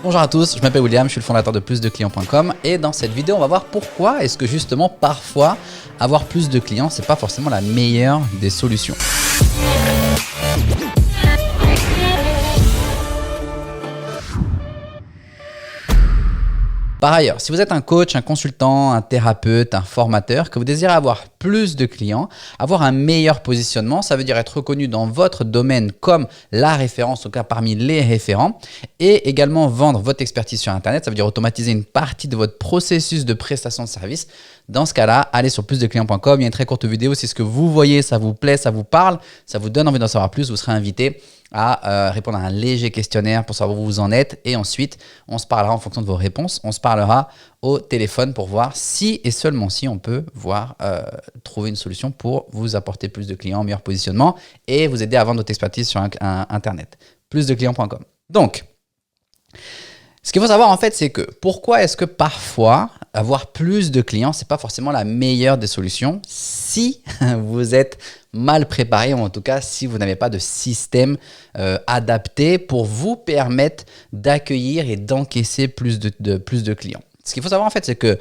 Bonjour à tous, je m'appelle William, je suis le fondateur de plusdeclients.com et dans cette vidéo on va voir pourquoi est-ce que justement parfois avoir plus de clients c'est pas forcément la meilleure des solutions. Par ailleurs, si vous êtes un coach, un consultant, un thérapeute, un formateur, que vous désirez avoir plus de clients, avoir un meilleur positionnement, ça veut dire être reconnu dans votre domaine comme la référence, en tout cas parmi les référents, et également vendre votre expertise sur Internet, ça veut dire automatiser une partie de votre processus de prestation de service. Dans ce cas-là, allez sur plusdeclients.com, il y a une très courte vidéo, si ce que vous voyez, ça vous plaît, ça vous parle, ça vous donne envie d'en savoir plus, vous serez invité à répondre à un léger questionnaire pour savoir où vous en êtes et ensuite on se parlera en fonction de vos réponses, on se parlera au téléphone pour voir si et seulement si on peut trouver une solution pour vous apporter plus de clients, meilleur positionnement et vous aider à vendre votre expertise sur Internet. Plusdeclients.com. Donc, ce qu'il faut savoir en fait, c'est que pourquoi est-ce que parfois avoir plus de clients, c'est pas forcément la meilleure des solutions si vous êtes mal préparé ou en tout cas si vous n'avez pas de système adapté pour vous permettre d'accueillir et d'encaisser plus de clients. Ce qu'il faut savoir en fait, c'est que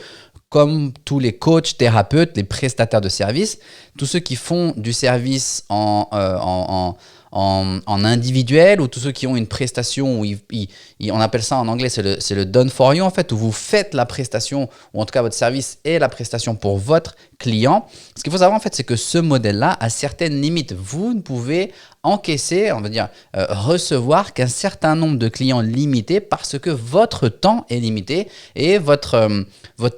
comme tous les coachs, thérapeutes, les prestataires de services, tous ceux qui font du service en individuel ou tous ceux qui ont une prestation où on appelle ça en anglais, c'est le done for you en fait, où vous faites la prestation ou en tout cas votre service est la prestation pour votre client. Ce qu'il faut savoir en fait, c'est que ce modèle-là a certaines limites. Vous ne pouvez encaisser, on va dire recevoir qu'un certain nombre de clients limités parce que votre temps est limité et votre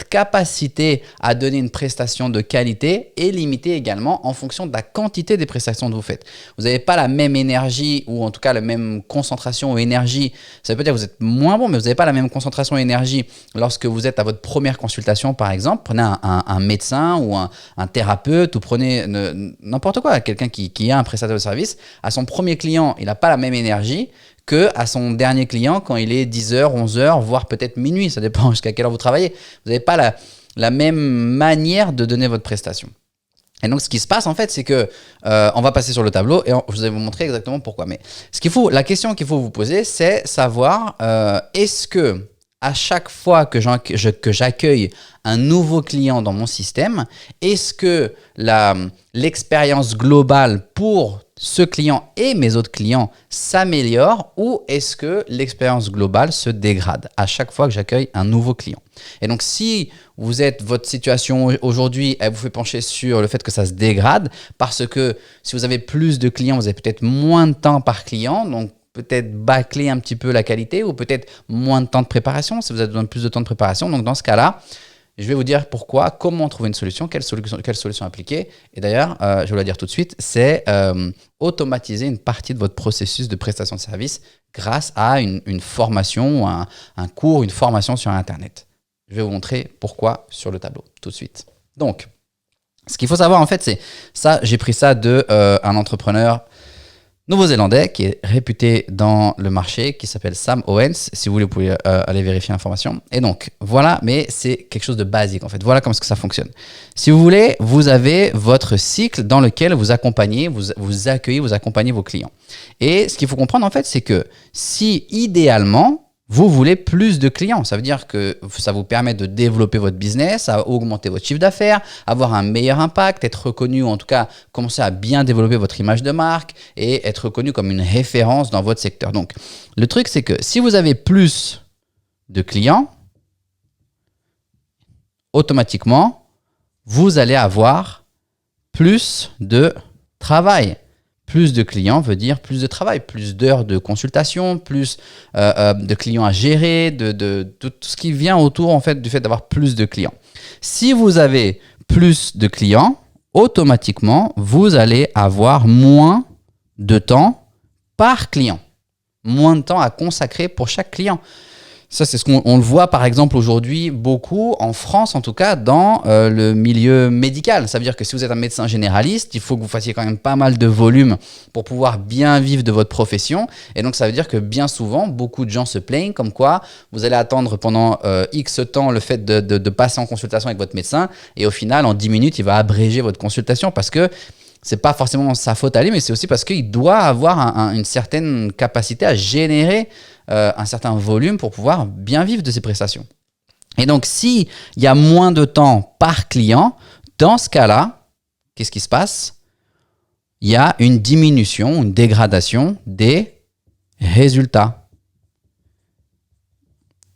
capacité à donner une prestation de qualité est limitée également en fonction de la quantité des prestations que vous faites. Vous n'avez pas la même énergie ou en tout cas la même concentration ou énergie. Ça veut pas dire que vous êtes moins bon, mais vous n'avez pas la même concentration et énergie lorsque vous êtes à votre première consultation par exemple. Prenez un médecin ou un thérapeute ou prenez n'importe quoi, quelqu'un qui a un prestataire de service. À son premier client, il n'a pas la même énergie qu'à son dernier client quand il est 10h, 11h, voire peut-être minuit. Ça dépend jusqu'à quelle heure vous travaillez. Vous n'avez pas la même manière de donner votre prestation. Et donc, ce qui se passe, en fait, c'est que on va passer sur le tableau et je vais vous montrer exactement pourquoi. Mais la question qu'il faut vous poser, c'est savoir est-ce que à chaque fois que j'accueille un nouveau client dans mon système, est-ce que l'expérience globale pour ce client et mes autres clients s'améliore ou est-ce que l'expérience globale se dégrade à chaque fois que j'accueille un nouveau client? Et donc, si votre situation aujourd'hui, elle vous fait pencher sur le fait que ça se dégrade parce que si vous avez plus de clients, vous avez peut-être moins de temps par client, donc peut-être bâcler un petit peu la qualité ou peut-être moins de temps de préparation si vous avez besoin de plus de temps de préparation. Donc, dans ce cas-là, je vais vous dire pourquoi, comment trouver une solution, quelle solution appliquer. Et d'ailleurs, je vais vous la dire tout de suite, c'est automatiser une partie de votre processus de prestation de service grâce à une formation, un cours, une formation sur Internet. Je vais vous montrer pourquoi sur le tableau tout de suite. Donc, ce qu'il faut savoir en fait, c'est ça, j'ai pris ça d'un entrepreneur néo-zélandais qui est réputé dans le marché, qui s'appelle Sam Owens. Si vous voulez, vous pouvez aller vérifier l'information. Et donc, voilà, mais c'est quelque chose de basique en fait. Voilà comment ça fonctionne. Si vous voulez, vous avez votre cycle dans lequel vous accompagnez, vous accueillez, vous accompagnez vos clients. Et ce qu'il faut comprendre en fait, c'est que si idéalement, vous voulez plus de clients, ça veut dire que ça vous permet de développer votre business, à augmenter votre chiffre d'affaires, avoir un meilleur impact, être reconnu ou en tout cas commencer à bien développer votre image de marque et être reconnu comme une référence dans votre secteur. Donc, le truc, c'est que si vous avez plus de clients, automatiquement, vous allez avoir plus de travail. Plus de clients veut dire plus de travail, plus d'heures de consultation, plus de clients à gérer, de tout ce qui vient autour en fait, du fait d'avoir plus de clients. Si vous avez plus de clients, automatiquement, vous allez avoir moins de temps par client, moins de temps à consacrer pour chaque client. Ça, c'est ce qu'on le voit par exemple aujourd'hui beaucoup, en France en tout cas, dans le milieu médical. Ça veut dire que si vous êtes un médecin généraliste, il faut que vous fassiez quand même pas mal de volume pour pouvoir bien vivre de votre profession. Et donc, ça veut dire que bien souvent, beaucoup de gens se plaignent comme quoi vous allez attendre pendant X temps le fait de passer en consultation avec votre médecin et au final, en 10 minutes, il va abréger votre consultation parce que c'est pas forcément sa faute à lui, mais c'est aussi parce qu'il doit avoir une certaine capacité à générer un certain volume pour pouvoir bien vivre de ces prestations. Et donc, s'il y a moins de temps par client, dans ce cas-là, qu'est-ce qui se passe? Il y a une diminution, une dégradation des résultats.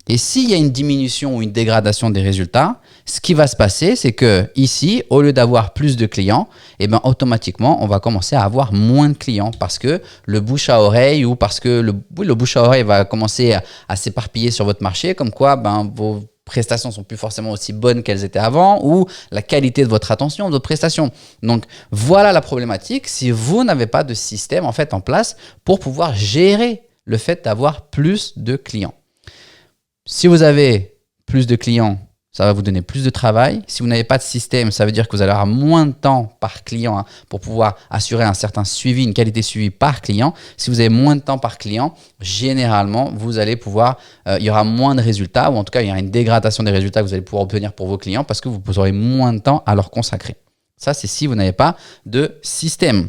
Et s'il y a une diminution ou une dégradation des résultats, ce qui va se passer, c'est que ici, au lieu d'avoir plus de clients, eh ben, automatiquement, on va commencer à avoir moins de clients parce que le bouche à oreille ou parce que le bouche à oreille va commencer à s'éparpiller sur votre marché, comme quoi vos prestations sont plus forcément aussi bonnes qu'elles étaient avant ou la qualité de votre attention, de votre prestation. Donc, voilà la problématique si vous n'avez pas de système en fait en place pour pouvoir gérer le fait d'avoir plus de clients. Si vous avez plus de clients, ça va vous donner plus de travail. Si vous n'avez pas de système, ça veut dire que vous allez avoir moins de temps par client pour pouvoir assurer un certain suivi, une qualité suivie par client. Si vous avez moins de temps par client, généralement, vous allez pouvoir, il y aura moins de résultats ou en tout cas, il y aura une dégradation des résultats que vous allez pouvoir obtenir pour vos clients parce que vous aurez moins de temps à leur consacrer. Ça, c'est si vous n'avez pas de système.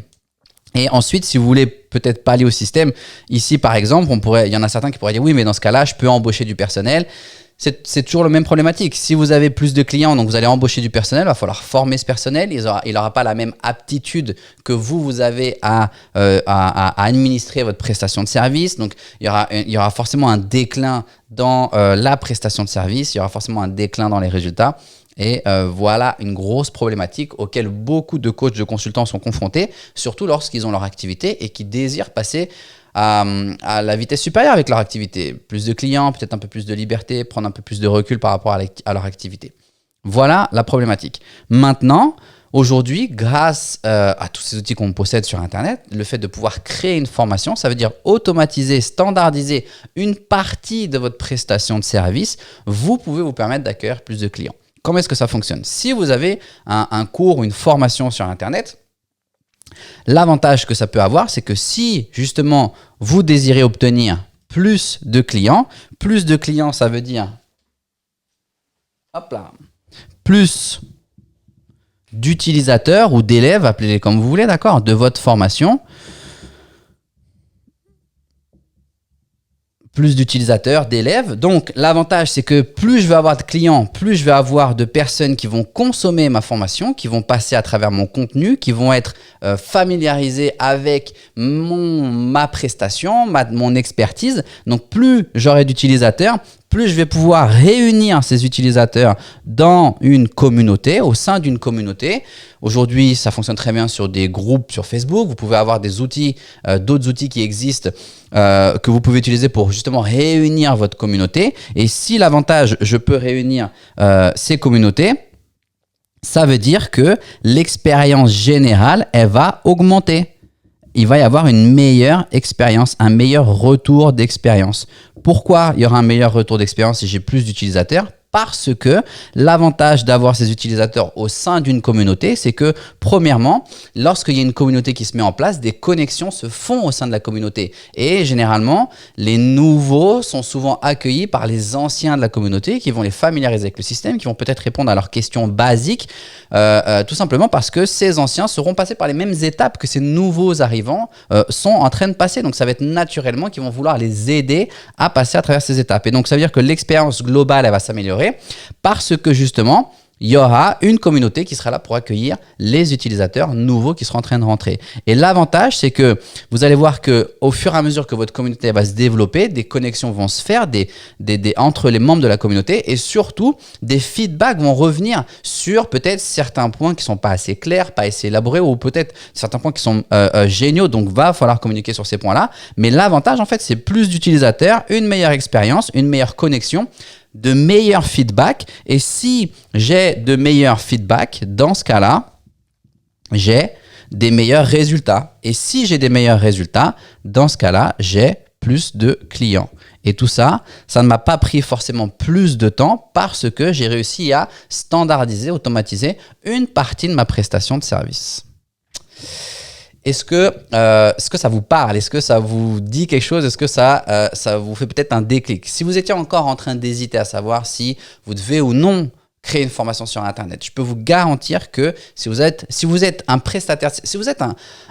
Et ensuite, si vous voulez peut-être pallier au système, ici par exemple, il y en a certains qui pourraient dire oui, mais dans ce cas-là, je peux embaucher du personnel. C'est toujours le même problématique. Si vous avez plus de clients, donc vous allez embaucher du personnel, il va falloir former ce personnel. Il n'aura pas la même aptitude que vous avez à administrer votre prestation de service. Donc, il y aura forcément un déclin dans la prestation de service. Il y aura forcément un déclin dans les résultats. Et voilà une grosse problématique auquel beaucoup de coachs, de consultants sont confrontés, surtout lorsqu'ils ont leur activité et qui désirent passer à la vitesse supérieure avec leur activité. Plus de clients, peut-être un peu plus de liberté, prendre un peu plus de recul par rapport à leur activité. Voilà la problématique. Maintenant, aujourd'hui, grâce à tous ces outils qu'on possède sur Internet, le fait de pouvoir créer une formation, ça veut dire automatiser, standardiser une partie de votre prestation de service, vous pouvez vous permettre d'accueillir plus de clients. Comment est-ce que ça fonctionne? Si vous avez un cours ou une formation sur Internet, l'avantage que ça peut avoir, c'est que si justement vous désirez obtenir plus de clients, ça veut dire plus d'utilisateurs ou d'élèves, appelez-les comme vous voulez, d'accord, de votre formation. Plus d'utilisateurs, d'élèves. Donc, l'avantage, c'est que plus je vais avoir de clients, plus je vais avoir de personnes qui vont consommer ma formation, qui vont passer à travers mon contenu, qui vont être familiarisées avec ma prestation, mon expertise. Donc, plus j'aurai d'utilisateurs, plus je vais pouvoir réunir ces utilisateurs dans une communauté, au sein d'une communauté. Aujourd'hui, ça fonctionne très bien sur des groupes sur Facebook. Vous pouvez avoir des outils, d'autres outils qui existent que vous pouvez utiliser pour justement réunir votre communauté. Et si l'avantage, je peux réunir ces communautés, ça veut dire que l'expérience générale, elle va augmenter. Il va y avoir une meilleure expérience, un meilleur retour d'expérience. Pourquoi il y aura un meilleur retour d'expérience si j'ai plus d'utilisateurs? Parce que l'avantage d'avoir ces utilisateurs au sein d'une communauté, c'est que premièrement, lorsqu'il y a une communauté qui se met en place, des connexions se font au sein de la communauté. Et généralement, les nouveaux sont souvent accueillis par les anciens de la communauté qui vont les familiariser avec le système, qui vont peut-être répondre à leurs questions basiques, tout simplement parce que ces anciens seront passés par les mêmes étapes que ces nouveaux arrivants sont en train de passer. Donc, ça va être naturellement qu'ils vont vouloir les aider à passer à travers ces étapes. Et donc, ça veut dire que l'expérience globale, elle va s'améliorer parce que justement, il y aura une communauté qui sera là pour accueillir les utilisateurs nouveaux qui seront en train de rentrer. Et l'avantage, c'est que vous allez voir qu'au fur et à mesure que votre communauté va se développer, des connexions vont se faire entre les membres de la communauté et surtout, des feedbacks vont revenir sur peut-être certains points qui ne sont pas assez clairs, pas assez élaborés ou peut-être certains points qui sont géniaux. Donc, va falloir communiquer sur ces points-là. Mais l'avantage, en fait, c'est plus d'utilisateurs, une meilleure expérience, une meilleure connexion, de meilleurs feedbacks. Et si j'ai de meilleurs feedbacks, dans ce cas-là, j'ai des meilleurs résultats. Et si j'ai des meilleurs résultats, dans ce cas-là, j'ai plus de clients. Et tout ça, ça ne m'a pas pris forcément plus de temps parce que j'ai réussi à standardiser, automatiser une partie de ma prestation de service. Est-ce que ça vous parle? Est-ce que ça vous dit quelque chose? Est-ce que ça vous fait peut-être un déclic? Si vous étiez encore en train d'hésiter à savoir si vous devez ou non créer une formation sur Internet. Je peux vous garantir que si vous êtes un prestataire, si vous êtes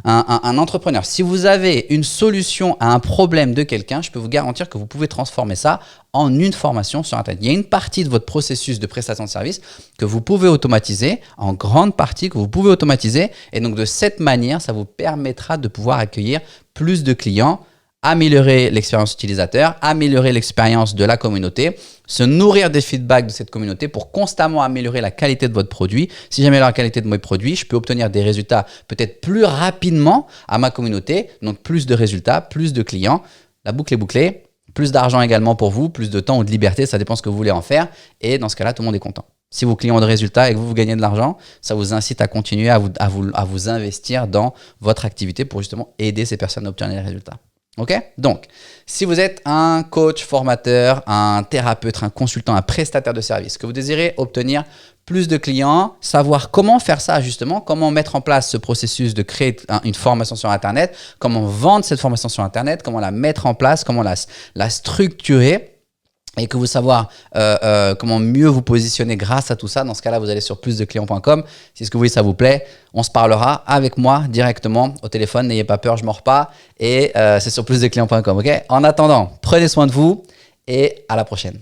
un entrepreneur, si vous avez une solution à un problème de quelqu'un, je peux vous garantir que vous pouvez transformer ça en une formation sur Internet. Il y a une partie de votre processus de prestation de service que vous pouvez automatiser, en grande partie que vous pouvez automatiser. Et donc, de cette manière, ça vous permettra de pouvoir accueillir plus de clients, améliorer l'expérience utilisateur, améliorer l'expérience de la communauté, se nourrir des feedbacks de cette communauté pour constamment améliorer la qualité de votre produit. Si j'améliore la qualité de mes produits, je peux obtenir des résultats peut-être plus rapidement à ma communauté, donc plus de résultats, plus de clients. La boucle est bouclée, plus d'argent également pour vous, plus de temps ou de liberté, ça dépend ce que vous voulez en faire. Et dans ce cas-là, tout le monde est content. Si vos clients ont de résultats et que vous gagnez de l'argent, ça vous incite à continuer à vous investir dans votre activité pour justement aider ces personnes à obtenir les résultats. Ok? Donc, si vous êtes un coach, formateur, un thérapeute, un consultant, un prestataire de service, que vous désirez obtenir plus de clients, savoir comment faire ça justement, comment mettre en place ce processus de créer une formation sur Internet, comment vendre cette formation sur Internet, comment la mettre en place, comment la structurer, et que vous savoir comment mieux vous positionner grâce à tout ça, dans ce cas-là, vous allez sur plusdeclients.com. Si ce que vous voulez, ça vous plaît, on se parlera avec moi directement au téléphone. N'ayez pas peur, je ne mords pas. Et c'est sur plusdeclients.com. Okay? En attendant, prenez soin de vous et à la prochaine.